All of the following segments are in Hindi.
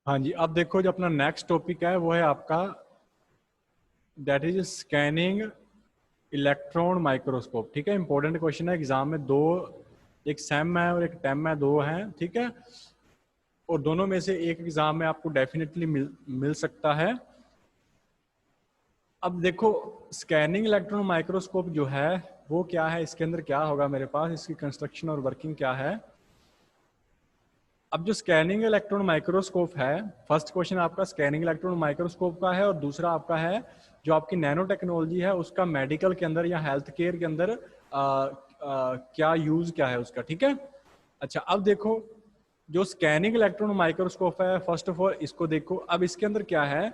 हाँ जी, अब देखो जो अपना नेक्स्ट टॉपिक है वो है आपका that is scanning electron microscope. ठीक है, इंपॉर्टेंट क्वेश्चन है एग्जाम में। दो, एक सेम है और एक टेम है, दो हैं। ठीक है, और दोनों में से एक एग्जाम में आपको डेफिनेटली मिल सकता है। अब देखो स्कैनिंग इलेक्ट्रॉन माइक्रोस्कोप जो है वो क्या है, इसके अंदर क्या होगा मेरे पास, इसकी कंस्ट्रक्शन और वर्किंग क्या है। अब जो स्कैनिंग इलेक्ट्रॉन माइक्रोस्कोप है, फर्स्ट क्वेश्चन आपका स्कैनिंग इलेक्ट्रॉन माइक्रोस्कोप का है, और दूसरा आपका है जो आपकी नैनो टेक्नोलॉजी है उसका मेडिकल के अंदर या हेल्थ केयर के अंदर क्या यूज क्या है उसका। ठीक है, अच्छा अब देखो जो स्कैनिंग इलेक्ट्रॉन माइक्रोस्कोप है, फर्स्ट ऑफ ऑल इसको देखो। अब इसके अंदर क्या है,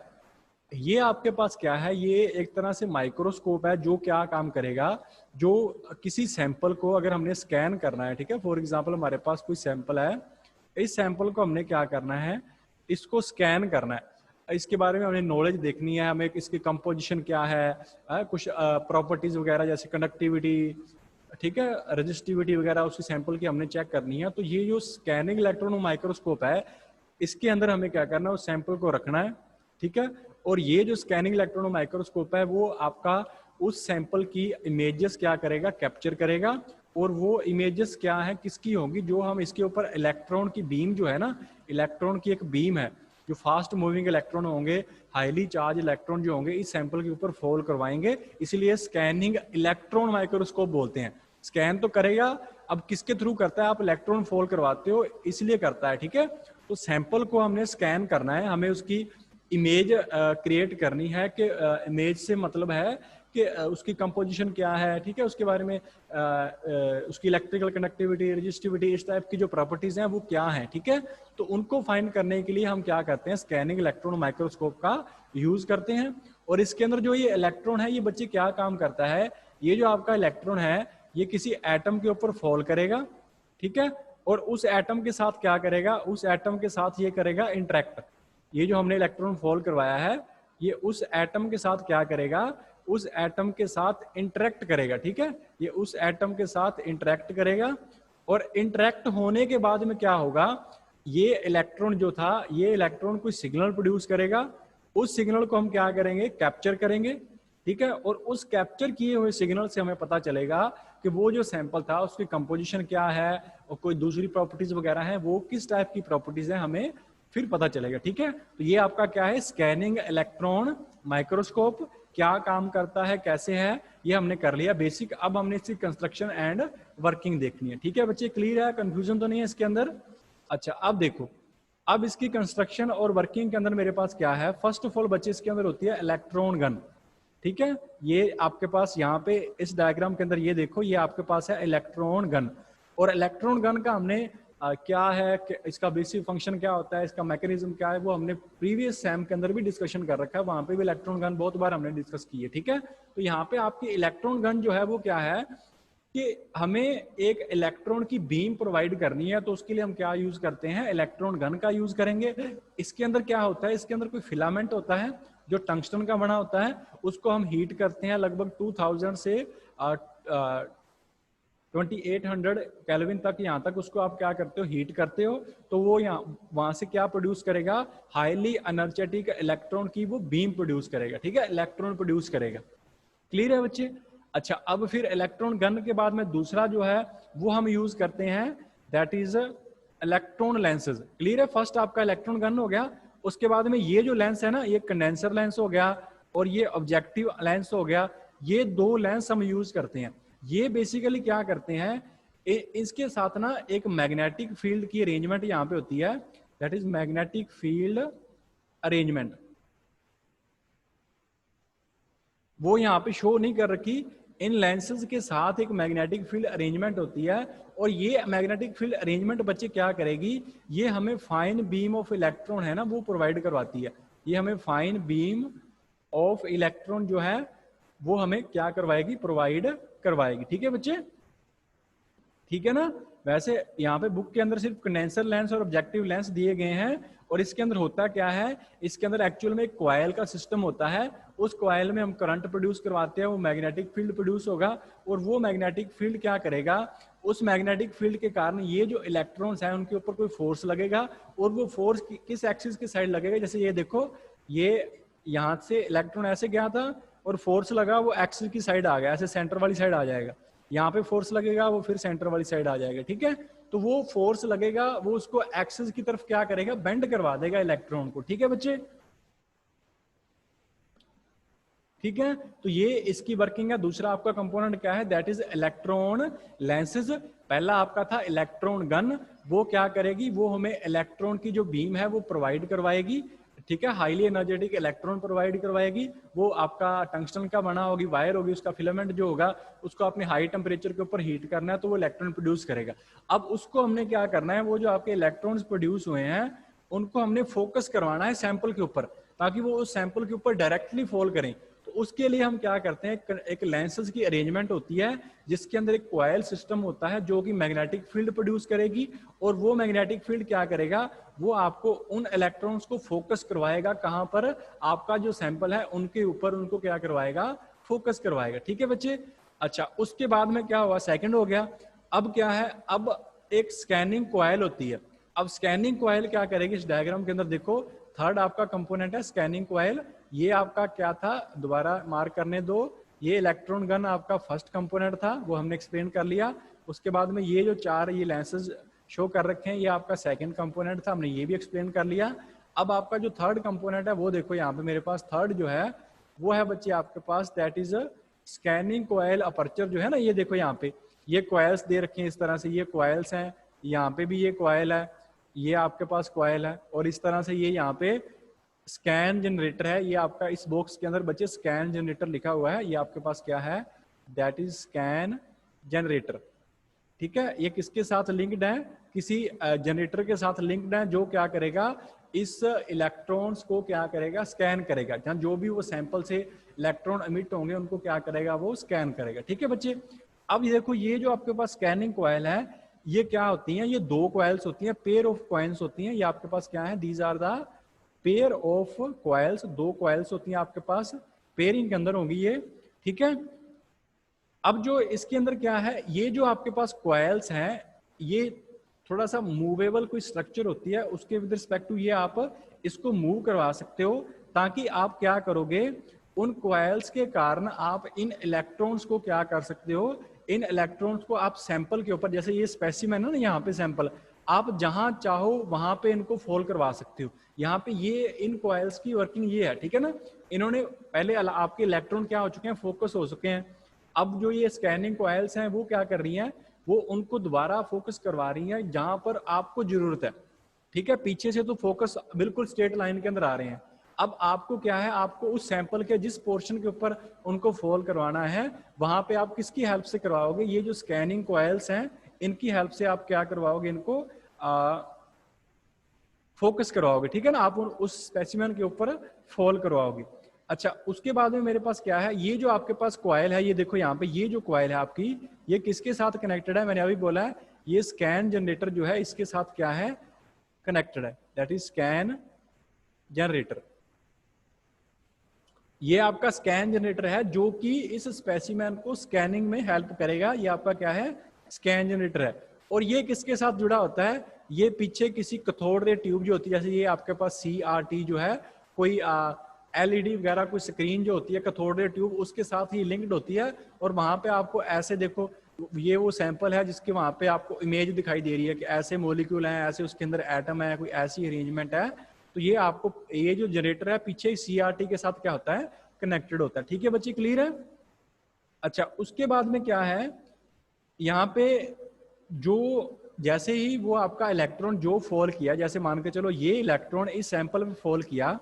ये आपके पास क्या है, ये एक तरह से माइक्रोस्कोप है जो क्या काम करेगा, जो किसी सैंपल को अगर हमने स्कैन करना है, ठीक है, फॉर एग्जांपल हमारे पास कोई सैंपल है, इस सैंपल को हमने क्या करना है, इसको स्कैन करना है, इसके बारे में हमें नॉलेज देखनी है, हमें इसकी कंपोजिशन क्या है, कुछ प्रॉपर्टीज वगैरह जैसे कंडक्टिविटी, ठीक है, रजिस्टिविटी वगैरह उसी सैंपल की हमने चेक करनी है। तो ये जो स्कैनिंग इलेक्ट्रॉन माइक्रोस्कोप है इसके अंदर हमें क्या करना है, उस सैंपल को रखना है। ठीक है, और ये जो स्कैनिंग इलेक्ट्रॉन माइक्रोस्कोप है वो आपका उस सैंपल की इमेजेस क्या करेगा, कैप्चर करेगा। और वो इमेजेस क्या है, किसकी होंगी, जो हम इसके ऊपर इलेक्ट्रॉन की बीम जो है ना, इलेक्ट्रॉन की एक बीम है, जो फास्ट मूविंग इलेक्ट्रॉन होंगे, हाईली चार्ज इलेक्ट्रॉन जो होंगे इस सैंपल के ऊपर फॉल करवाएंगे, इसलिए स्कैनिंग इलेक्ट्रॉन माइक्रोस्कोप बोलते हैं। स्कैन तो करेगा, अब किसके थ्रू करता है, आप इलेक्ट्रॉन फॉल करवाते हो इसलिए करता है। ठीक है, तो सैंपल को हमने स्कैन करना है, हमें उसकी इमेज क्रिएट करनी है कि इमेज से मतलब है कि उसकी कंपोजिशन क्या है, ठीक है, उसके बारे में उसकी इलेक्ट्रिकल कंडक्टिविटी, रजिस्टिविटी, इस टाइप की जो प्रॉपर्टीज हैं वो क्या हैं। ठीक है, तो उनको फाइंड करने के लिए हम क्या करते हैं, स्कैनिंग इलेक्ट्रॉन माइक्रोस्कोप का यूज करते हैं। और इसके अंदर जो ये इलेक्ट्रॉन है, ये बच्चे क्या काम करता है, ये जो आपका इलेक्ट्रॉन है ये किसी एटम के ऊपर फॉल करेगा, ठीक है, और उस एटम के साथ क्या करेगा, उस एटम के साथ ये करेगा इंटरेक्ट। ये जो हमने इलेक्ट्रॉन फॉल करवाया है ये उस एटम के साथ क्या करेगा, उस एटम के साथ इंटरेक्ट करेगा। ठीक है, ये उस एटम के साथ इंटरेक्ट करेगा, और इंटरेक्ट होने के बाद में क्या होगा, ये इलेक्ट्रॉन जो था, ये इलेक्ट्रॉन कोई सिग्नल प्रोड्यूस करेगा, उस सिग्नल को हम क्या करेंगे, कैप्चर करेंगे। ठीक है, और उस कैप्चर किए हुए सिग्नल से हमें पता चलेगा कि वो जो सैंपल था उसकी कंपोजिशन क्या है और कोई दूसरी प्रॉपर्टीज वगैरह हैं, वो किस टाइप की प्रॉपर्टीज है हमें फिर पता चलेगा। ठीक है, तो ये आपका क्या है, स्कैनिंग इलेक्ट्रॉन माइक्रोस्कोप क्या काम करता है, कैसे है, ये हमने कर लिया बेसिक। अब हमने इसकी कंस्ट्रक्शन एंड वर्किंग देखनी है। ठीक है बच्चे, क्लियर है, कंफ्यूजन तो नहीं है इसके अंदर। अच्छा अब देखो, अब इसकी कंस्ट्रक्शन और वर्किंग के अंदर मेरे पास क्या है, फर्स्ट ऑफ ऑल बच्चे इसके अंदर होती है इलेक्ट्रॉन गन। ठीक है, ये आपके पास यहाँ पे इस डायग्राम के अंदर ये देखो, ये आपके पास है इलेक्ट्रॉन गन। और इलेक्ट्रॉन गन का हमने क्या है, इसका बेसिक फंक्शन क्या होता है, इसका मैकेनिज्म क्या है, वो हमने प्रीवियस सैम के अंदर भी डिस्कशन कर रखा है, वहां पे भी इलेक्ट्रॉन गन बहुत बार हमने डिस्कस की है। ठीक है, तो यहाँ पे आपकी इलेक्ट्रॉन गन जो है वो क्या है कि हमें एक इलेक्ट्रॉन की बीम प्रोवाइड करनी है, तो उसके लिए हम क्या यूज करते हैं, इलेक्ट्रॉन गन का यूज करेंगे। इसके अंदर क्या होता है, इसके अंदर कोई फिलामेंट होता है जो टंगस्टन का बना होता है, उसको हम हीट करते हैं लगभग 2000 से 2800 केल्विन तक, यहाँ तक उसको आप क्या करते हो, हीट करते हो, तो वो यहाँ वहां से क्या प्रोड्यूस करेगा, हाईली एनर्जेटिक इलेक्ट्रॉन की वो बीम प्रोड्यूस करेगा। ठीक है, इलेक्ट्रॉन प्रोड्यूस करेगा। क्लियर है बच्चे। अच्छा अब फिर इलेक्ट्रॉन गन के बाद में दूसरा जो है वो हम यूज करते हैं, that is electron lenses. Clear है, फर्स्ट आपका इलेक्ट्रॉन गन हो गया, उसके बाद में ये जो लेंस है ना, ये कंडेंसर लेंस हो गया और ये ऑब्जेक्टिव लेंस हो गया, ये दो लेंस हम यूज करते हैं। ये बेसिकली क्या करते हैं, इसके साथ ना एक मैग्नेटिक फील्ड की अरेंजमेंट यहाँ पे होती है, that is magnetic field arrangement, वो यहाँ पे शो नहीं कर रखी। इन लेंसेज के साथ एक मैग्नेटिक फील्ड अरेंजमेंट होती है, और ये मैग्नेटिक फील्ड अरेंजमेंट बच्चे क्या करेगी, ये हमें फाइन बीम ऑफ इलेक्ट्रॉन है ना वो प्रोवाइड करवाती है। ये हमें फाइन बीम ऑफ इलेक्ट्रॉन जो है वो हमें क्या करवाएगी, प्रोवाइड करवाएगी। ठीक है बच्चे, ठीक है ना। वैसे यहाँ पे बुक के अंदर सिर्फ कंडेंसर लेंस और ऑब्जेक्टिव लेंस दिए गए हैं, और इसके अंदर होता क्या है, इसके अंदर एक्चुअल में एक कॉइल का सिस्टम होता है, उस कॉइल में हम करंट प्रोड्यूस करवाते हैं, वो मैग्नेटिक फील्ड प्रोड्यूस होगा, और वो मैग्नेटिक फील्ड क्या करेगा, उस मैग्नेटिक फील्ड के कारण ये जो इलेक्ट्रॉन्स हैं उनके ऊपर कोई फोर्स लगेगा, और वो फोर्स किस एक्सिस की साइड लगेगा, जैसे ये देखो, ये यहाँ से इलेक्ट्रॉन ऐसे गया था और फोर्स लगा, वो एक्सिस की साइड आ गया, ऐसे सेंटर वाली साइड आ जाएगा। यहाँ पे फोर्स लगेगा, वो फिर सेंटर वाली साइड आ जाएगा, ठीक है। तो वो फोर्स लगेगा, वो उसको एक्सिस की तरफ क्या करेगा, बेंड करवा देगा इलेक्ट्रॉन को, ठीक है बच्चे, ठीक है। तो ये इसकी वर्किंग है। दूसरा आपका कंपोनेंट क्या है, दैट इज इलेक्ट्रॉन लेंसेज। पहला आपका था इलेक्ट्रॉन गन, वो क्या करेगी, वो हमें इलेक्ट्रॉन की जो बीम है वो प्रोवाइड करवाएगी, ठीक है, हाईली एनर्जेटिक इलेक्ट्रॉन प्रोवाइड करवाएगी। वो आपका टंगस्टन का बना होगी, वायर होगी, उसका फिलामेंट जो होगा उसको अपने हाई टेम्परेचर के ऊपर हीट करना है, तो वो इलेक्ट्रॉन प्रोड्यूस करेगा। अब उसको हमने क्या करना है, वो जो आपके इलेक्ट्रॉन्स प्रोड्यूस हुए हैं उनको हमने फोकस करवाना है सैंपल के ऊपर, ताकि वो उस सैंपल के ऊपर डायरेक्टली फॉल करें। तो उसके लिए हम क्या करते हैं, एक लेंसेज की अरेंजमेंट होती है जिसके अंदर एक कॉइल सिस्टम होता है जो कि मैग्नेटिक फील्ड प्रोड्यूस करेगी, और वो मैग्नेटिक फील्ड क्या करेगा, वो आपको उन इलेक्ट्रॉन्स को फोकस करवाएगा, कहां पर, आपका जो सैंपल है उनके ऊपर उनको क्या करवाएगा, फोकस करवाएगा, ठीक है बच्चे। अच्छा, उसके बाद में क्या हुआ, सेकंड हो गया। अब क्या है, अब एक स्कैनिंग कॉइल होती है। अब स्कैनिंग कॉइल क्या करेगी, इस डायग्राम के अंदर देखो, थर्ड आपका कंपोनेंट है स्कैनिंग कॉइल। ये आपका क्या था, दोबारा मार्क करने दो, ये इलेक्ट्रॉन गन आपका फर्स्ट कंपोनेंट था, वो हमने एक्सप्लेन कर लिया। उसके बाद में ये जो चार ये लेंसेज शो कर रखे हैं, ये आपका सेकंड कंपोनेंट था, हमने ये भी एक्सप्लेन कर लिया। अब आपका जो थर्ड कंपोनेंट है वो देखो यहाँ पे मेरे पास थर्ड जो है वो है बच्चे आपके पास, that is scanning coil aperture जो है ना, ये देखो यहाँ पे ये कॉइल्स दे रखे हैं इस तरह से, ये कॉइल्स हैं, यहाँ पे भी ये कॉइल है, ये आपके पास कॉइल है, और इस तरह से ये यहाँ पे स्कैन जनरेटर है। ये आपका इस बॉक्स के अंदर बच्चे स्कैन जनरेटर लिखा हुआ है, ये आपके पास क्या है, दैट इज स्कैन जनरेटर, ठीक है। ये किसके साथ लिंक्ड है, किसी जनरेटर के साथ लिंक्ड है, जो क्या करेगा, इस इलेक्ट्रॉन्स को क्या करेगा, स्कैन करेगा, जहां जो भी वो सैंपल से इलेक्ट्रॉन एमिट होंगे उनको क्या करेगा, वो स्कैन करेगा, ठीक है बच्चे। अब ये देखो, ये जो आपके पास स्कैनिंग कॉइल है, ये क्या होती हैं, ये दो कॉइल्स होती हैं, पेयर ऑफ कॉइल्स होती हैं। ये आपके पास क्या है, these are the pair of coils, दो कॉइल्स होती हैं आपके पास, पेयरिंग के अंदर होंगी ये, ठीक है। अब जो इसके अंदर क्या है, ये जो आपके पास कॉइल्स हैं, ये थोड़ा सा मूवेबल कोई स्ट्रक्चर होती है, उसके विद रिस्पेक्ट टू ये आप इसको मूव करवा सकते हो, ताकि आप क्या करोगे, उन कॉइल्स के कारण आप इन इलेक्ट्रॉन्स को क्या कर सकते हो, इन इलेक्ट्रॉन्स को आप सैंपल के ऊपर, जैसे ये स्पेसिमेन है ना यहाँ पे सैंपल, आप जहां चाहो वहां पे इनको फॉल करवा सकते हो। यहाँ पे ये इन कॉइल्स की वर्किंग ये है, ठीक है ना, इन्होंने पहले आपके इलेक्ट्रॉन क्या हो चुके हैं, फोकस हो चुके हैं। अब जो ये स्कैनिंग कॉइल्स हैं वो क्या कर रही हैं, वो उनको दोबारा फोकस करवा रही हैं जहां पर आपको जरूरत है, ठीक है। पीछे से तो फोकस बिल्कुल स्ट्रेट लाइन के अंदर आ रहे हैं, अब आपको क्या है, आपको उस सैंपल के जिस पोर्शन के ऊपर उनको फॉल करवाना है, वहां पे आप किसकी हेल्प से करवाओगे, ये जो स्कैनिंग कॉइल्स हैं इनकी हेल्प से आप क्या करवाओगे, इनको फोकस करवाओगे, ठीक है ना, आप उस स्पेसिमेन के ऊपर फॉल करवाओगे। अच्छा, उसके बाद में मेरे पास क्या है, ये जो आपके पास कॉइल है, ये देखो यहाँ पे ये जो कॉइल है आपकी, ये किसके साथ कनेक्टेड है, मैंने अभी बोला है, ये स्कैन जनरेटर जो है इसके साथ क्या है, कनेक्टेड है, दैट इज स्कैन जनरेटर। ये आपका स्कैन जनरेटर है जो कि इस स्पेसिमेन को स्कैनिंग में हेल्प करेगा, ये आपका क्या है, स्कैन जनरेटर है। और ये किसके साथ जुड़ा होता है, ये पीछे किसी कैथोड रे ट्यूब जो होती है, जैसे ये आपके पास CRT जो है, कोई LED वगैरह कोई स्क्रीन जो होती है कैथोड रे ट्यूब, उसके साथ ही लिंक्ड होती है। और वहां पे आपको ऐसे देखो, ये वो सैंपल है जिसके वहां पे आपको इमेज दिखाई दे रही है कि ऐसे मॉलिक्यूल हैं, ऐसे उसके अंदर एटम है, कोई ऐसी अरेंजमेंट है। तो ये आपको, ये जो जनरेटर है पीछे CRT के साथ क्या होता है, कनेक्टेड होता है, ठीक है बच्चे, क्लियर है। अच्छा, उसके बाद में क्या है, यहाँ पे जो जैसे ही वो आपका इलेक्ट्रॉन जो फॉल किया, जैसे मान के चलो ये इलेक्ट्रॉन इस सैंपल में फॉल किया,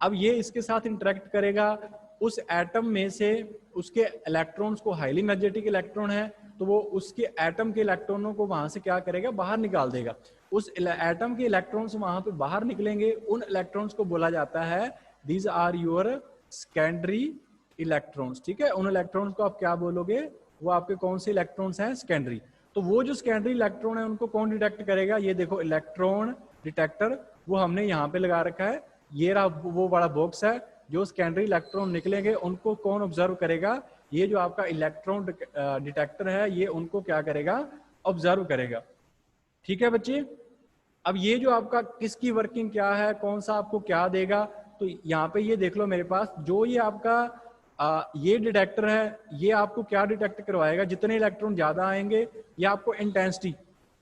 अब ये इसके साथ इंटरेक्ट करेगा, उस एटम में से उसके इलेक्ट्रॉन्स को, हाईली एनर्जेटिक इलेक्ट्रॉन है तो वो उसके एटम के इलेक्ट्रॉनों को वहां से क्या करेगा, बाहर निकाल देगा। उस एटम के इलेक्ट्रॉन्स वहां पे बाहर निकलेंगे, उन इलेक्ट्रॉन्स को बोला जाता है, these are your secondary electrons, ठीक है। उन इलेक्ट्रॉन्स को आप क्या बोलोगे, वो आपके कौन से इलेक्ट्रॉन्स हैं, सेकेंडरी। तो वो जो सेकेंडरी इलेक्ट्रॉन है उनको कौन डिटेक्ट करेगा, ये देखो इलेक्ट्रॉन डिटेक्टर, वो हमने यहाँ पे लगा रखा है, ये रहा वो बड़ा बॉक्स है, जो सेकेंडरी इलेक्ट्रॉन निकलेंगे उनको कौन ऑब्जर्व करेगा, ये जो आपका इलेक्ट्रॉन डिटेक्टर है, ये उनको क्या करेगा, ऑब्जर्व करेगा। ठीक है बच्चे। अब ये जो आपका किसकी वर्किंग क्या है, कौन सा आपको क्या देगा, तो यहाँ पे ये देख लो मेरे पास जो ये आपका ये डिटेक्टर है, ये आपको क्या डिटेक्ट करवाएगा, जितने इलेक्ट्रॉन ज्यादा आएंगे ये आपको इंटेंसिटी,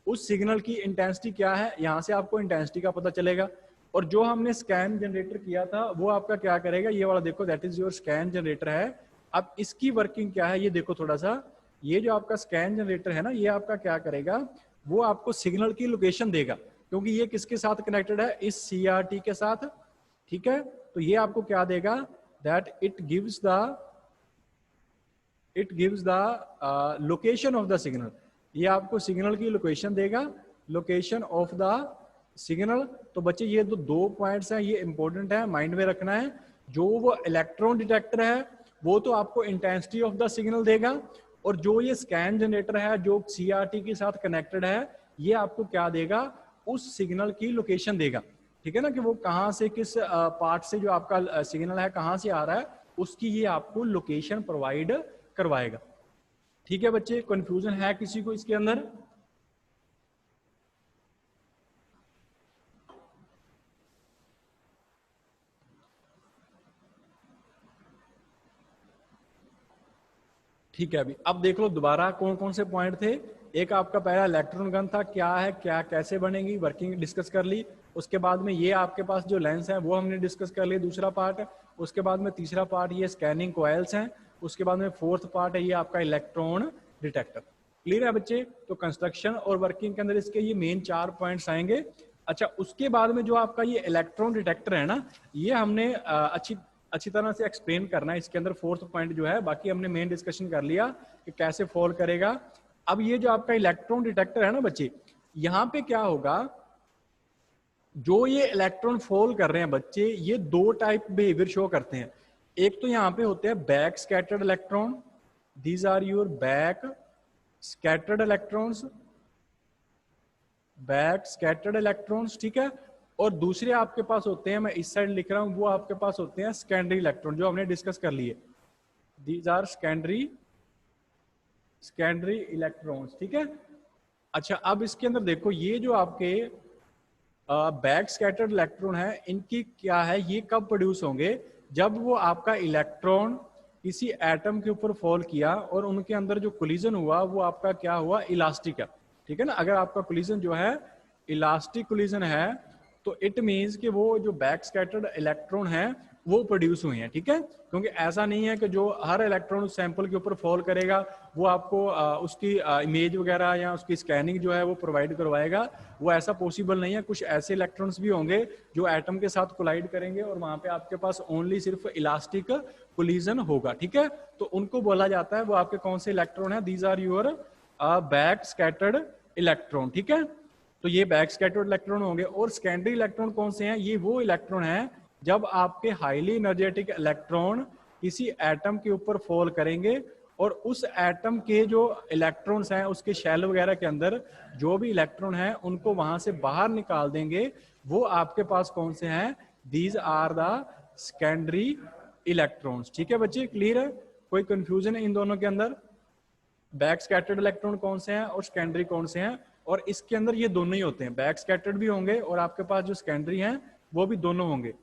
उस सिग्नल की इंटेंसिटी क्या है, यहाँ से आपको इंटेंसिटी का पता चलेगा। और जो हमने स्कैन जनरेटर किया था वो आपका क्या करेगा, ये वाला देखो, that is your scan generator है। अब इसकी वर्किंग क्या है ये देखो थोड़ा सा, ये जो आपका स्कैन जनरेटर है ना, ये आपका क्या करेगा, वो आपको सिग्नल की लोकेशन देगा, क्योंकि ये किसके साथ कनेक्टेड है, इस CRT के साथ। ठीक है, तो ये आपको क्या देगा, that it gives the location of the signal, ये आपको सिग्नल की लोकेशन देगा, लोकेशन ऑफ द सिग्नल। तो बच्चे ये दो पॉइंट्स हैं, ये इंपॉर्टेंट है, माइंड में रखना है। जो वो इलेक्ट्रॉन डिटेक्टर है वो तो आपको इंटेंसिटी ऑफ द सिग्नल देगा, और जो ये स्कैन जनरेटर है जो CRT के साथ कनेक्टेड है, ये आपको क्या देगा, उस सिग्नल की लोकेशन देगा। ठीक है ना, कि वो कहाँ से, किस पार्ट से जो आपका सिग्नल है कहाँ से आ रहा है, उसकी ये आपको लोकेशन प्रोवाइड करवाएगा। ठीक है बच्चे, कंफ्यूजन है किसी को इसके अंदर? ठीक है, अभी अब देख लो दोबारा कौन कौन से पॉइंट थे। एक आपका पहला इलेक्ट्रॉन गन था, क्या है, क्या कैसे बनेगी, वर्किंग डिस्कस कर ली। उसके बाद में ये आपके पास जो लेंस है वो हमने डिस्कस कर लिया, दूसरा पार्ट। उसके बाद में तीसरा पार्ट ये स्कैनिंग कॉइल्स हैं। उसके बाद में फोर्थ पार्ट है ये आपका इलेक्ट्रॉन डिटेक्टर। क्लियर है बच्चे? तो कंस्ट्रक्शन और वर्किंग के अंदर इसके ये मेन 4 पॉइंट्स आएंगे। अच्छा, उसके बाद में जो आपका ये इलेक्ट्रॉन डिटेक्टर है ना, ये हमने अच्छी तरह से एक्सप्लेन करना है इसके अंदर, फोर्थ पॉइंट जो है। बाकी हमने मेन डिस्कशन कर लिया कि कैसे फॉल करेगा। अब ये जो आपका इलेक्ट्रॉन डिटेक्टर है ना बच्चे, यहाँ पे क्या होगा, जो ये इलेक्ट्रॉन फॉल कर रहे हैं बच्चे, ये 2 टाइप बिहेवियर शो करते हैं। एक तो यहाँ पे होते हैं back scattered electron, these are your back scattered electrons, back scattered electrons. ठीक है, और दूसरे आपके पास होते हैं, मैं इस साइड लिख रहा हूं, वो आपके पास होते हैं सेकेंडरी इलेक्ट्रॉन, जो हमने डिस्कस कर लिए। These are secondary electrons. ठीक है। अच्छा, अब इसके अंदर देखो, ये जो आपके बैक स्कैटर्ड इलेक्ट्रॉन है, इनकी क्या है, ये कब प्रोड्यूस होंगे, जब वो आपका इलेक्ट्रॉन किसी एटम के ऊपर फॉल किया और उनके अंदर जो कोलिजन हुआ वो आपका क्या हुआ, इलास्टिक है। ठीक है ना, अगर आपका कोलिजन जो है इलास्टिक कोलिजन है, तो इट मीन्स कि वो जो बैक स्कैटर्ड इलेक्ट्रॉन है वो प्रोड्यूस हुए हैं। ठीक है, क्योंकि ऐसा नहीं है कि जो हर इलेक्ट्रॉन उस सैंपल के ऊपर फॉल करेगा वो आपको उसकी इमेज वगैरह या उसकी स्कैनिंग जो है वो प्रोवाइड करवाएगा, वो ऐसा पॉसिबल नहीं है। कुछ ऐसे इलेक्ट्रॉन्स भी होंगे जो एटम के साथ कोलाइड करेंगे और वहां पे आपके पास ओनली सिर्फ इलास्टिक कोलिजन होगा। ठीक है, तो उनको बोला जाता है, वो आपके कौन से इलेक्ट्रॉन है, these are your back scattered electron. ठीक है, तो ये बैक स्कैटर्ड इलेक्ट्रॉन होंगे। और सेकेंडरी इलेक्ट्रॉन कौन से हैं, ये वो इलेक्ट्रॉन हैं जब आपके हाईली एनर्जेटिक इलेक्ट्रॉन किसी एटम के ऊपर फॉल करेंगे और उस एटम के जो इलेक्ट्रॉन्स हैं उसके शेल वगैरह के अंदर जो भी इलेक्ट्रॉन हैं उनको वहां से बाहर निकाल देंगे, वो आपके पास कौन से हैं, these are the secondary electrons. ठीक है बच्चे, क्लियर है? कोई कंफ्यूजन है इन दोनों के अंदर? बैक स्कैटर्ड इलेक्ट्रॉन कौन से हैं और सेकेंडरी कौन से हैं? और इसके अंदर ये दोनों ही होते हैं, बैक स्कैटर्ड भी होंगे और आपके पास जो सेकेंडरी हैं वो भी दोनों होंगे।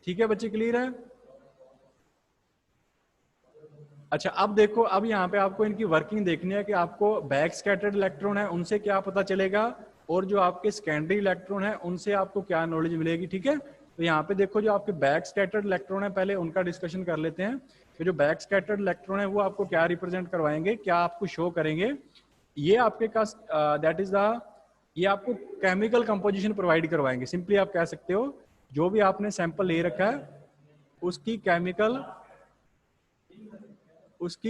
ठीक है बच्चे, क्लियर है? अच्छा, अब देखो, अब यहाँ पे आपको इनकी वर्किंग देखनी है कि आपको बैक स्कैटर्ड इलेक्ट्रॉन है उनसे क्या पता चलेगा और जो आपके सेकेंडरी इलेक्ट्रॉन है उनसे आपको क्या नॉलेज मिलेगी। ठीक है, तो यहाँ पे देखो, जो आपके बैक स्कैटर्ड इलेक्ट्रॉन है पहले उनका डिस्कशन कर लेते हैं। तो जो बैक स्कैटर्ड इलेक्ट्रॉन है वो आपको क्या रिप्रेजेंट करवाएंगे, क्या आपको शो करेंगे, ये आपके पास दैट इज द, ये आपको केमिकल कंपोजिशन प्रोवाइड करवाएंगे। सिंपली आप कह सकते हो जो भी आपने सैंपल ले रखा है उसकी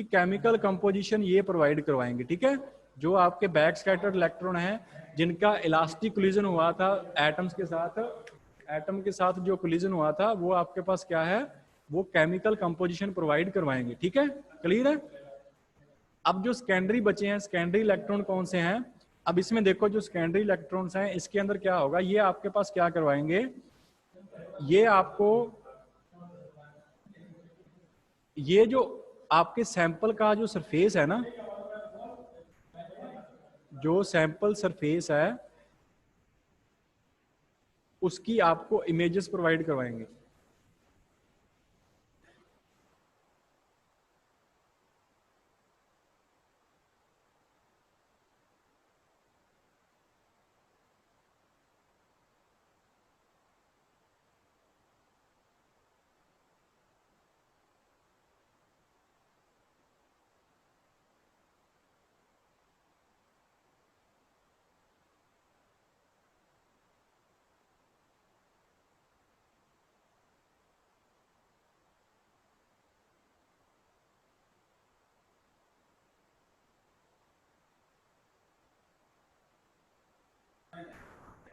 केमिकल कंपोजिशन ये प्रोवाइड करवाएंगे। ठीक है, जो आपके बैक स्कैटर्ड इलेक्ट्रॉन है जिनका इलास्टिक कोलिजन हुआ था एटम्स के साथ, एटम के साथ जो कोलिजन हुआ था वो आपके पास क्या है, वो केमिकल कंपोजिशन प्रोवाइड करवाएंगे। ठीक है, क्लियर है? अब जो सेकेंडरी बचे हैं, सेकेंडरी इलेक्ट्रॉन कौन से हैं, अब इसमें देखो जो सेकेंडरी इलेक्ट्रॉन्स हैं इसके अंदर क्या होगा, ये आपके पास क्या करवाएंगे, ये आपको ये जो आपके सैंपल का जो सरफेस है ना, जो सैंपल सरफेस है उसकी आपको इमेजेस प्रोवाइड करवाएंगे।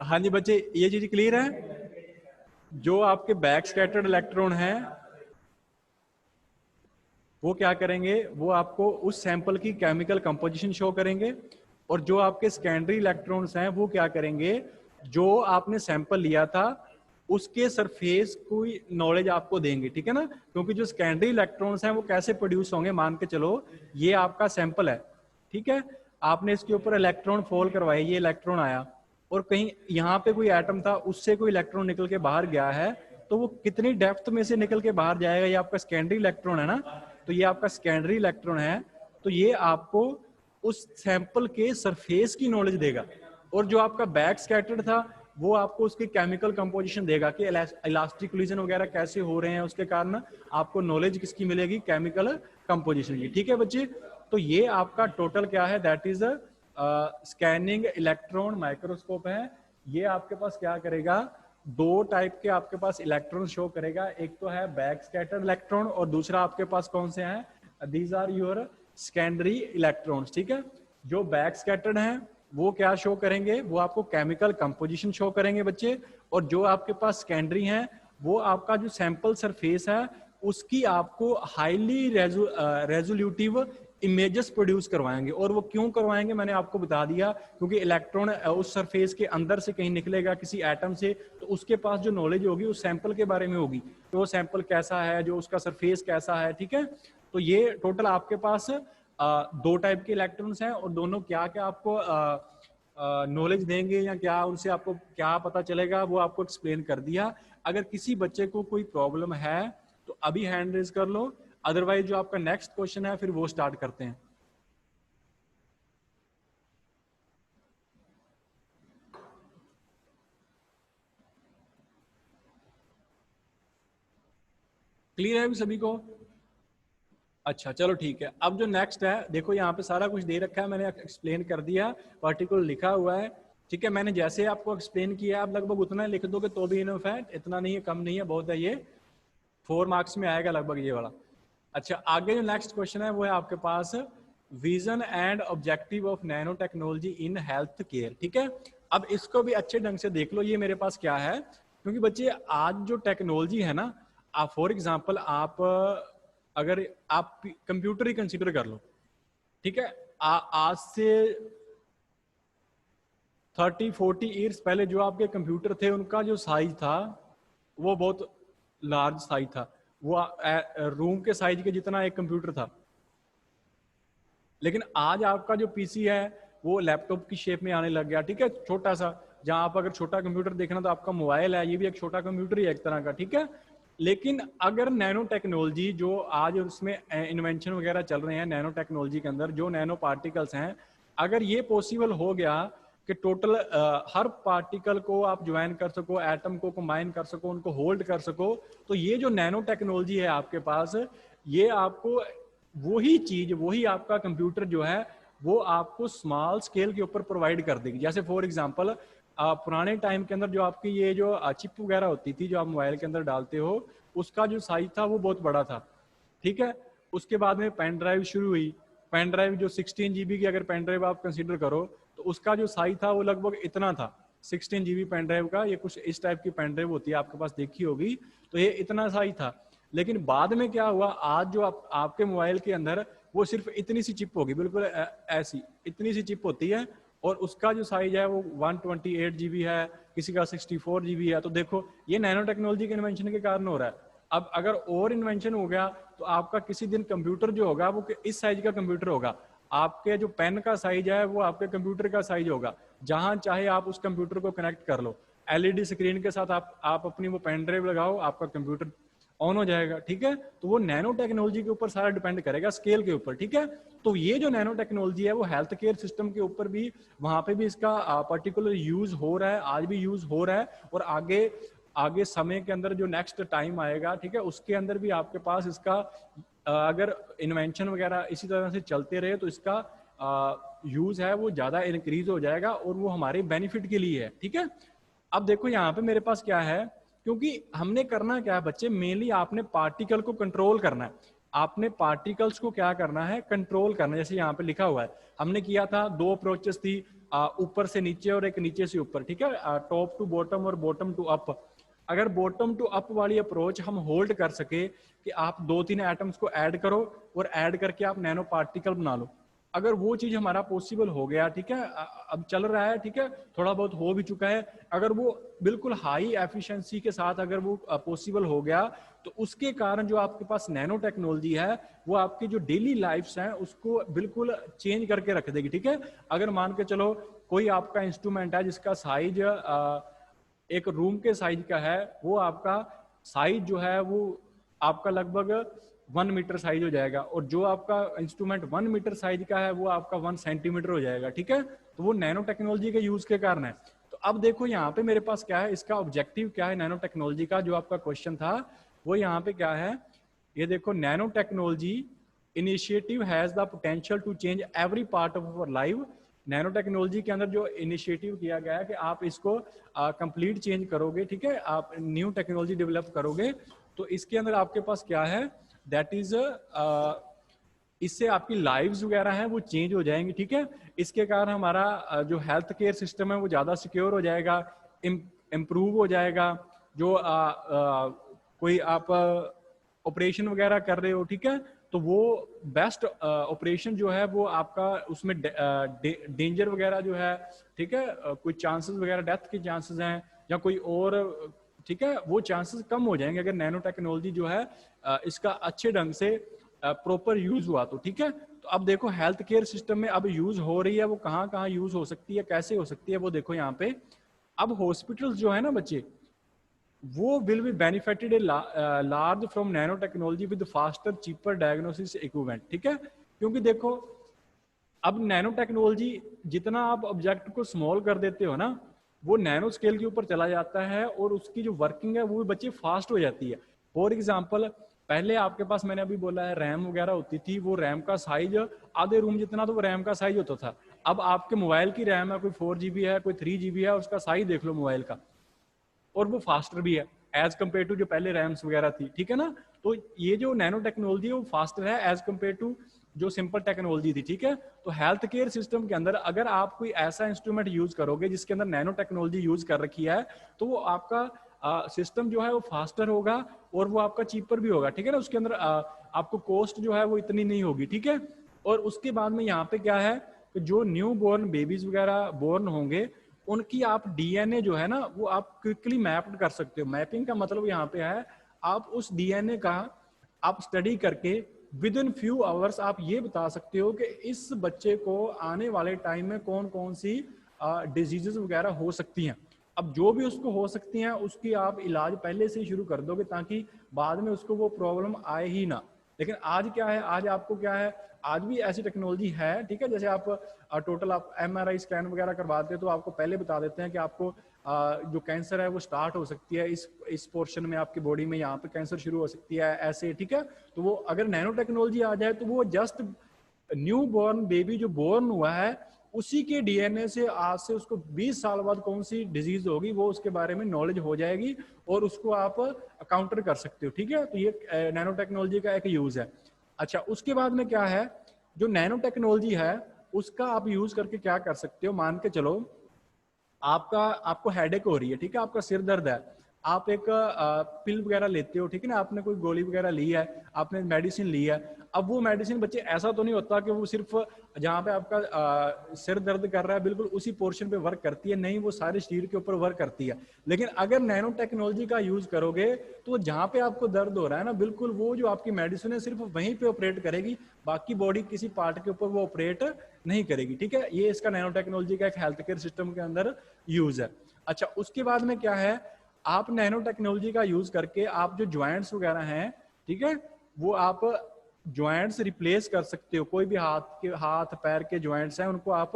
हाँ जी बच्चे, ये चीज क्लियर है? जो आपके बैक स्कैटर्ड इलेक्ट्रॉन हैं वो क्या करेंगे, वो आपको उस सैंपल की केमिकल कंपोजिशन शो करेंगे, और जो आपके सेकेंडरी इलेक्ट्रॉन्स हैं वो क्या करेंगे, जो आपने सैंपल लिया था उसके सरफेस कोई नॉलेज आपको देंगे, ठीक है ना। क्योंकि जो सेकेंडरी इलेक्ट्रॉन्स हैं वो कैसे प्रोड्यूस होंगे, मान के चलो ये आपका सैंपल है, ठीक है, आपने इसके ऊपर इलेक्ट्रॉन फॉल करवाए, ये इलेक्ट्रॉन आया, और कहीं यहाँ पे कोई एटम था उससे कोई इलेक्ट्रॉन निकल के बाहर गया है, तो वो कितनी डेप्थ में से निकल के बाहर जाएगा, ये आपका सेकेंडरी इलेक्ट्रॉन है ना, तो ये आपका सेकेंडरी इलेक्ट्रॉन है, तो ये आपको उस सैंपल के सरफेस की नॉलेज देगा। और जो आपका बैक स्कैटर्ड था वो आपको उसकी केमिकल कंपोजिशन देगा कि इलास्टिक कोलिजन वगैरह कैसे हो रहे हैं, उसके कारण आपको नॉलेज किसकी मिलेगी, केमिकल कंपोजिशन की, ठीक है बच्चे। तो ये आपका टोटल क्या है, that is scanning electron microscope है। ये आपके पास क्या करेगा, दो टाइप के आपके पास इलेक्ट्रॉन शो करेगा, एक तो है बैक स्कैटर्ड इलेक्ट्रॉन और दूसरा आपके पास कौन से हैं, these are your secondary electrons, ठीक है। जो बैक स्कैटर्ड हैं वो क्या शो करेंगे, वो आपको केमिकल कंपोजिशन शो करेंगे बच्चे, और जो आपके पास सेकेंडरी हैं वो आपका जो सैंपल सरफेस है उसकी आपको हाईली रेजोल्यूटिव इमेजेस प्रोड्यूस करवाएंगे। और वो क्यों करवाएंगे मैंने आपको बता दिया, क्योंकि इलेक्ट्रॉन उस सरफेस के अंदर से कहीं निकलेगा किसी एटम से, तो उसके पास जो नॉलेज होगी उस सैंपल के बारे में होगी, तो वो सैंपल कैसा है, जो उसका सरफेस कैसा है, ठीक है। तो ये टोटल आपके पास दो टाइप के इलेक्ट्रॉन्स हैं, और दोनों क्या क्या आपको नॉलेज देंगे या क्या उनसे आपको क्या पता चलेगा वो आपको एक्सप्लेन कर दिया। अगर किसी बच्चे को कोई प्रॉब्लम है तो अभी हैंड रेज कर लो, अदरवाइज जो आपका नेक्स्ट क्वेश्चन है फिर वो स्टार्ट करते हैं। क्लियर है सभी को? अच्छा चलो ठीक है। अब जो नेक्स्ट है, देखो यहाँ पे सारा कुछ दे रखा है, मैंने एक्सप्लेन कर दिया, पार्टिकुलर लिखा हुआ है, ठीक है। मैंने जैसे आपको एक्सप्लेन किया आप लगभग उतना लिख दोगे तो भी इनफ है, इतना नहीं है, कम नहीं है, बहुत है, ये 4 मार्क्स में आएगा लगभग ये वाला। अच्छा आगे जो नेक्स्ट क्वेश्चन है वो है आपके पास vision and objective of nanotechnology in healthcare, ठीक है। अब इसको भी अच्छे ढंग से देख लो, ये मेरे पास क्या है, क्योंकि बच्चे आज जो टेक्नोलॉजी है ना, आप फॉर एग्जांपल आप अगर आप कंप्यूटर ही कंसीडर कर लो, ठीक है, आज से 30-40 ईयर्स पहले जो आपके कंप्यूटर थे उनका जो साइज था वो बहुत लार्ज साइज था, वो रूम के साइज के जितना एक कंप्यूटर था। लेकिन आज आपका जो पीसी है वो लैपटॉप की शेप में आने लग गया, ठीक है, छोटा सा, जहां आप अगर छोटा कंप्यूटर देखना तो आपका मोबाइल है, ये भी एक छोटा कंप्यूटर ही है एक तरह का, ठीक है। लेकिन अगर नैनो टेक्नोलॉजी जो आज उसमें इन्वेंशन वगैरह चल रहे हैं नैनो टेक्नोलॉजी के अंदर, जो नैनो पार्टिकल्स हैं, अगर ये पॉसिबल हो गया कि टोटल हर पार्टिकल को आप ज्वाइन कर सको, एटम को कंबाइन कर सको, उनको होल्ड कर सको, तो ये जो नैनो टेक्नोलॉजी है आपके पास, ये आपको वही चीज, वही आपका कंप्यूटर जो है वो आपको स्मॉल स्केल के ऊपर प्रोवाइड कर देगी। जैसे फॉर एग्जांपल पुराने टाइम के अंदर जो आपकी ये जो चिप वगैरह होती थी जो आप मोबाइल के अंदर डालते हो, उसका जो साइज था वो बहुत बड़ा था, ठीक है। उसके बाद में पेन ड्राइव शुरू हुई, पेन ड्राइव जो 16 GB की अगर पेन ड्राइव आप कंसीडर करो तो उसका जो साइज था वो लगभग इतना था, 16 GB पेन ड्राइव का, ये कुछ इस टाइप की पेन ड्राइव होती है, आपके पास देखी होगी, तो ये इतना साइज था। लेकिन बाद में क्या हुआ, आज जो आपके मोबाइल के अंदर वो सिर्फ इतनी सी चिप होगी, बिल्कुल ऐसी इतनी सी चिप होती है, और उसका जो साइज है वो 128 GB है, किसी का 64 GB है। तो देखो ये नैनो टेक्नोलॉजी के इन्वेंशन के कारण हो रहा है। अब अगर और इन्वेंशन हो गया तो आपका किसी दिन कंप्यूटर जो होगा वो इस साइज का कंप्यूटर होगा। आपके जो पेन का साइज है वो आपके कंप्यूटर का साइज होगा, जहां चाहे आप उस कंप्यूटर को कनेक्ट कर लो। एलईडी स्क्रीन के साथ आप अपनी वो पेन ड्राइव लगाओ, आपका कंप्यूटर ऑन हो जाएगा, ठीक है। तो वो नैनो टेक्नोलॉजी के ऊपर सारा डिपेंड करेगा, स्केल के ऊपर, ठीक है। तो ये जो नैनो टेक्नोलॉजी है वो हेल्थ केयर सिस्टम के ऊपर भी, वहां पे भी इसका पर्टिकुलर यूज हो रहा है, आज भी यूज हो रहा है, और आगे आगे समय के अंदर जो नेक्स्ट टाइम आएगा, ठीक है, उसके अंदर भी आपके पास इसका अगर इन्वेंशन वगैरह इसी तरह से चलते रहे तो इसका यूज है वो ज्यादा इंक्रीज हो जाएगा और वो हमारे बेनिफिट के लिए है, ठीक है। अब देखो यहाँ पे मेरे पास क्या है, क्योंकि हमने करना क्या है बच्चे, मेनली आपने पार्टिकल को कंट्रोल करना है। आपने पार्टिकल्स को क्या करना है, कंट्रोल करना है। जैसे यहाँ पे लिखा हुआ है, हमने किया था 2 अप्रोचेस थी, ऊपर से नीचे और एक नीचे से ऊपर, ठीक है, टॉप टू बॉटम और बॉटम टू अप। अगर बॉटम टू अप वाली अप्रोच हम होल्ड कर सके कि आप 2-3 एटम्स को ऐड करो और ऐड करके आप नैनो पार्टिकल बना लो, अगर वो चीज हमारा पॉसिबल हो गया, ठीक है, अब चल रहा है, ठीक है, थोड़ा बहुत हो भी चुका है, अगर वो बिल्कुल हाई एफिशिएंसी के साथ अगर वो पॉसिबल हो गया, तो उसके कारण जो आपके पास नैनो टेक्नोलॉजी है वो आपकी जो डेली लाइफ्स हैं उसको बिल्कुल चेंज करके रख देगी, ठीक है। अगर मान के चलो कोई आपका इंस्ट्रूमेंट है जिसका साइज एक रूम के साइज का है, वो आपका साइज जो है वो आपका लगभग 1 मीटर साइज हो जाएगा, और जो आपका इंस्ट्रूमेंट 1 मीटर साइज का है वो आपका 1 सेंटीमीटर हो जाएगा, ठीक है। तो वो नैनो टेक्नोलॉजी के यूज के कारण है। तो अब देखो यहाँ पे मेरे पास क्या है, इसका ऑब्जेक्टिव क्या है नैनो टेक्नोलॉजी का, जो आपका क्वेश्चन था वो यहाँ पे क्या है, ये देखो, nano technology initiative has the potential to change every part of our life. Nano technology के अंदर जो इनिशिएटिव किया गया है कि आप इसको कंप्लीट चेंज करोगे, ठीक है, आप न्यू टेक्नोलॉजी डेवलप करोगे, तो इसके अंदर आपके पास क्या है, दैट इज इससे आपकी लाइव्स वगैरह हैं वो चेंज हो जाएंगी, ठीक है। इसके कारण हमारा जो हेल्थ केयर सिस्टम है वो ज़्यादा सिक्योर हो जाएगा, इम्प्रूव हो जाएगा। जो कोई आप ऑपरेशन वगैरह कर रहे हो, ठीक है, तो वो बेस्ट ऑपरेशन जो है वो आपका उसमें डेंजर वगैरह जो है, ठीक है, कोई चांसेस वगैरह डेथ के चांसेस हैं या कोई और, ठीक है, वो चांसेस कम हो जाएंगे अगर नैनो टेक्नोलॉजी जो है इसका अच्छे ढंग से प्रॉपर यूज हुआ तो, ठीक है। तो अब देखो हेल्थ केयर सिस्टम में अब यूज हो रही है, वो कहाँ कहाँ यूज हो सकती है, कैसे हो सकती है, वो देखो यहाँ पे। अब हॉस्पिटल्स जो है ना बच्चे, वो will be benefited large from nano technology with faster cheaper diagnosis equipment, ठीक है। क्योंकि देखो अब नैनो टेक्नोलॉजी जितना आप ऑब्जेक्ट को स्मॉल कर देते हो ना, वो नैनो स्केल के ऊपर चला जाता है और उसकी जो वर्किंग है वो भी बच्चे फास्ट हो जाती है। फॉर एग्जाम्पल, पहले आपके पास मैंने अभी बोला है रैम वगैरह होती थी, वो रैम का साइज आधे रूम जितना तो वो रैम का साइज होता था। अब आपके मोबाइल की रैम है, कोई 4 GB है, कोई 3 GB है, उसका साइज देख लो मोबाइल का, और वो फास्टर भी है एज कम्पेयर टू जो पहले रैम्स वगैरह थी, ठीक है ना। तो ये जो नैनो टेक्नोलॉजी है वो फास्टर है एज कम्पेयर टू जो सिंपल टेक्नोलॉजी थी, ठीक है। तो हेल्थ केयर सिस्टम के अंदर अगर आप कोई ऐसा इंस्ट्रूमेंट यूज करोगे जिसके अंदर नैनो टेक्नोलॉजी यूज कर रखी है, तो वो आपका सिस्टम जो है वो फास्टर होगा और वो आपका चीपर भी होगा, ठीक है ना। उसके अंदर आपको कॉस्ट जो है वो इतनी नहीं होगी, ठीक है। और उसके बाद में यहाँ पे क्या है कि जो न्यू बोर्न बेबीज वगैरह बोर्न होंगे, उनकी आप डीएनए जो है ना वो आप क्विकली मैप कर सकते हो। मैपिंग का मतलब यहाँ पे है आप उस डीएनए का आप स्टडी करके विद इन फ्यू आवर्स आप ये बता सकते हो कि इस बच्चे को आने वाले टाइम में कौन कौन सी डिजीजेस वगैरह हो सकती हैं। अब जो भी उसको हो सकती हैं उसकी आप इलाज पहले से ही शुरू कर दोगे ताकि बाद में उसको वो प्रॉब्लम आए ही ना। लेकिन आज क्या है, आज आपको क्या है, आज भी ऐसी टेक्नोलॉजी है, ठीक है। जैसे आप टोटल आप MRI स्कैन वगैरह करवाते हैं तो आपको पहले बता देते हैं कि आपको जो कैंसर है वो स्टार्ट हो सकती है इस पोर्शन में आपकी बॉडी में, यहाँ पे कैंसर शुरू हो सकती है ऐसे, ठीक है। तो वो अगर नैनो टेक्नोलॉजी आ जाए तो वो जस्ट न्यू बॉर्न बेबी जो बॉर्न हुआ है उसी के डीएनए से आज से उसको 20 साल बाद कौन सी डिजीज होगी वो उसके बारे में नॉलेज हो जाएगी और उसको आप काउंटर कर सकते हो, ठीक है। तो ये नैनो टेक्नोलॉजी का एक यूज है। अच्छा, उसके बाद में क्या है, जो नैनो टेक्नोलॉजी है उसका आप यूज करके क्या कर सकते हो, मान के चलो आपको हेडेक हो रही है, ठीक है, आपका सिर दर्द है, आप एक पिल वगैरह लेते हो, ठीक है ना, आपने कोई गोली वगैरह ली है, आपने मेडिसिन ली है। अब वो मेडिसिन बच्चे ऐसा तो नहीं होता कि वो सिर्फ जहाँ पे आपका सिर दर्द कर रहा है बिल्कुल उसी पोर्शन पे वर्क करती है, नहीं, वो सारे शरीर के ऊपर वर्क करती है। लेकिन अगर नैनो टेक्नोलॉजी का यूज करोगे तो जहाँ पे आपको दर्द हो रहा है ना, बिल्कुल वो जो आपकी मेडिसिन है सिर्फ वहीं पे ऑपरेट करेगी, बाकी बॉडी किसी पार्ट के ऊपर वो ऑपरेट नहीं करेगी, ठीक है। ये इसका नैनो टेक्नोलॉजी का एक हेल्थ केयर सिस्टम के अंदर यूज है। अच्छा, उसके बाद में क्या है, आप नैनो टेक्नोलॉजी का यूज करके आप जो ज्वाइंट्स वगैरह हैं, ठीक है, वो आप ज्वाइंट्स रिप्लेस कर सकते हो। कोई भी हाथ पैर के ज्वाइंट्स हैं उनको आप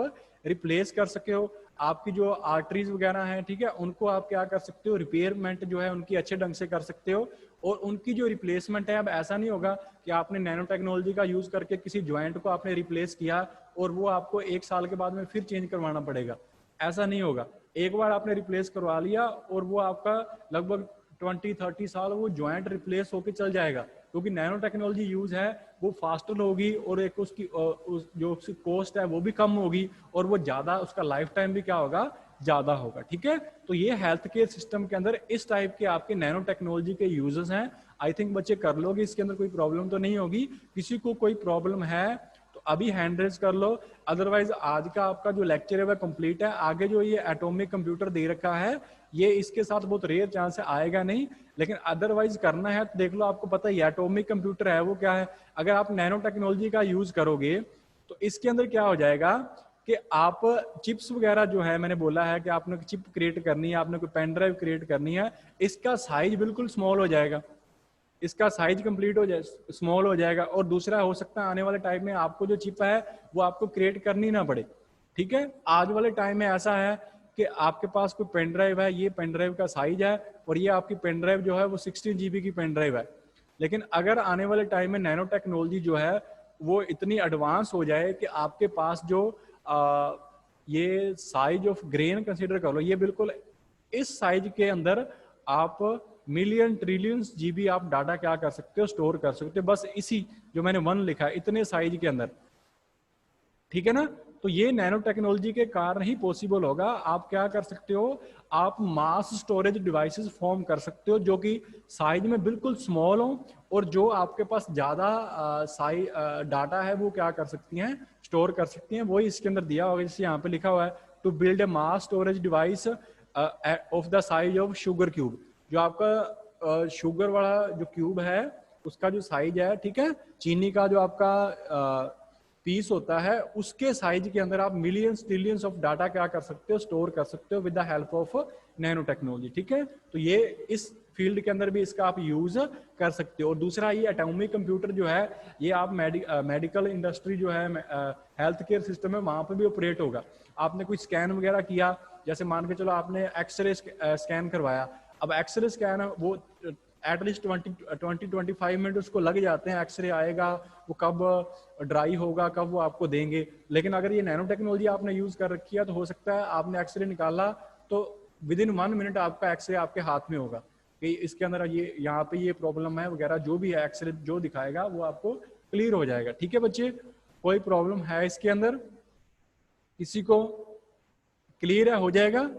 रिप्लेस कर सकते हो। आपकी जो आर्टरीज वगैरह हैं, ठीक है, उनको आप क्या कर सकते हो, रिपेयरमेंट जो है उनकी अच्छे ढंग से कर सकते हो। और उनकी जो रिप्लेसमेंट है, अब ऐसा नहीं होगा कि आपने नैनो टेक्नोलॉजी का यूज करके किसी ज्वाइंट को आपने रिप्लेस किया और वो आपको 1 साल के बाद में फिर चेंज करवाना पड़ेगा। ऐसा नहीं होगा। एक बार आपने रिप्लेस करवा लिया और वो आपका लगभग 20-30 साल वो ज्वाइंट रिप्लेस होकर चल जाएगा, क्योंकि नैनो टेक्नोलॉजी यूज है, वो फास्टर होगी और एक उसकी जो उसकी कॉस्ट है वो भी कम होगी और वो ज्यादा, उसका लाइफ टाइम भी क्या होगा, ज्यादा होगा, ठीक है। तो ये हेल्थ केयर सिस्टम के अंदर इस टाइप के आपके नैनो टेक्नोलॉजी के यूजेस हैं। आई थिंक बच्चे कर लोगे, इसके अंदर कोई प्रॉब्लम तो नहीं होगी। किसी को कोई प्रॉब्लम है तो अभी हैंड रेज कर लो, अदरवाइज आज का आपका जो लेक्चर है वह कंप्लीट है। आगे जो ये एटॉमिक कंप्यूटर दे रखा है, ये इसके साथ बहुत रेयर चांस है आएगा नहीं, लेकिन अदरवाइज करना है तो देख लो, आपको पता है एटॉमिक कंप्यूटर है वो क्या है। अगर आप नैनो टेक्नोलॉजी का यूज करोगे तो इसके अंदर क्या हो जाएगा कि आप चिप्स वगैरह जो है, मैंने बोला है कि आपने चिप क्रिएट करनी है, आपने कोई पेन ड्राइव क्रिएट करनी है, इसका साइज बिल्कुल स्मॉल हो जाएगा, इसका साइज कंप्लीट हो जाए, स्मॉल हो जाएगा। और दूसरा हो सकता है आने वाले टाइम में आपको जो चिप है वो आपको क्रिएट करनी ना पड़े, ठीक है। आज वाले टाइम में ऐसा है कि आपके पास कोई पेन ड्राइव है, ये पेन ड्राइव का साइज है और ये आपकी पेन ड्राइव जो है वो 16 GB की पेन ड्राइव है। लेकिन अगर आने वाले टाइम में नैनो टेक्नोलॉजी जो है वो इतनी एडवांस हो जाए कि आपके पास जो ये साइज ऑफ ग्रेन कंसीडर कर लो, ये बिल्कुल इस साइज के अंदर आप मिलियन ट्रिलियंस जीबी आप डाटा क्या कर सकते हो, स्टोर कर सकते हो, बस इसी जो मैंने 1 लिखा है इतने साइज के अंदर, ठीक है ना। तो ये नैनो टेक्नोलॉजी के कारण ही पॉसिबल होगा। आप क्या कर सकते हो, आप मास स्टोरेज डिवाइसेस फॉर्म कर सकते हो जो कि साइज में बिल्कुल स्मॉल हो और जो आपके पास ज्यादा साइज डाटा है वो क्या कर सकती हैं, स्टोर कर सकती हैं। वही इसके अंदर दिया होगा, जैसे यहाँ पे लिखा हुआ है, to build a mass storage device of the size of sugar cube. जो आपका शुगर वाला जो क्यूब है उसका जो साइज है, ठीक है, चीनी का जो आपका पीस होता है उसके साइज के अंदर आप मिलियंस ट्रिलियंस ऑफ डाटा क्या कर सकते हो, स्टोर कर सकते हो with the help of nano technology, ठीक है। तो ये इस फील्ड के अंदर भी इसका आप यूज कर सकते हो। और दूसरा ये एटॉमिक कंप्यूटर जो है ये आप मेडिकल इंडस्ट्री जो है, हेल्थ केयर सिस्टम है, वहां पर भी ऑपरेट होगा। आपने कोई स्कैन वगैरह किया, जैसे मान के चलो आपने एक्सरे स्कैन करवाया, अब एक्सरे स्कैन वो एटलीस्ट 20-25 मिनट उसको लग जाते हैं, एक्सरे आएगा, वो कब ड्राई होगा, कब वो आपको देंगे। लेकिन अगर ये नैनो टेक्नोलॉजी आपने यूज कर रखी है तो हो सकता है आपने एक्सरे निकाला तो विद इन 1 मिनट आपका एक्सरे आपके हाथ में होगा कि इसके अंदर ये यहाँ पे ये प्रॉब्लम है वगैरह, जो भी है एक्सरे जो दिखाएगा वो आपको क्लियर हो जाएगा, ठीक है बच्चे। कोई प्रॉब्लम है इसके अंदर, किसी को क्लियर है, हो जाएगा।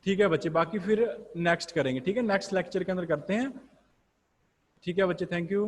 ठीक है बच्चे, बाकी फिर नेक्स्ट करेंगे, ठीक है, नेक्स्ट लेक्चर के अंदर करते हैं, ठीक है बच्चे, थैंक यू।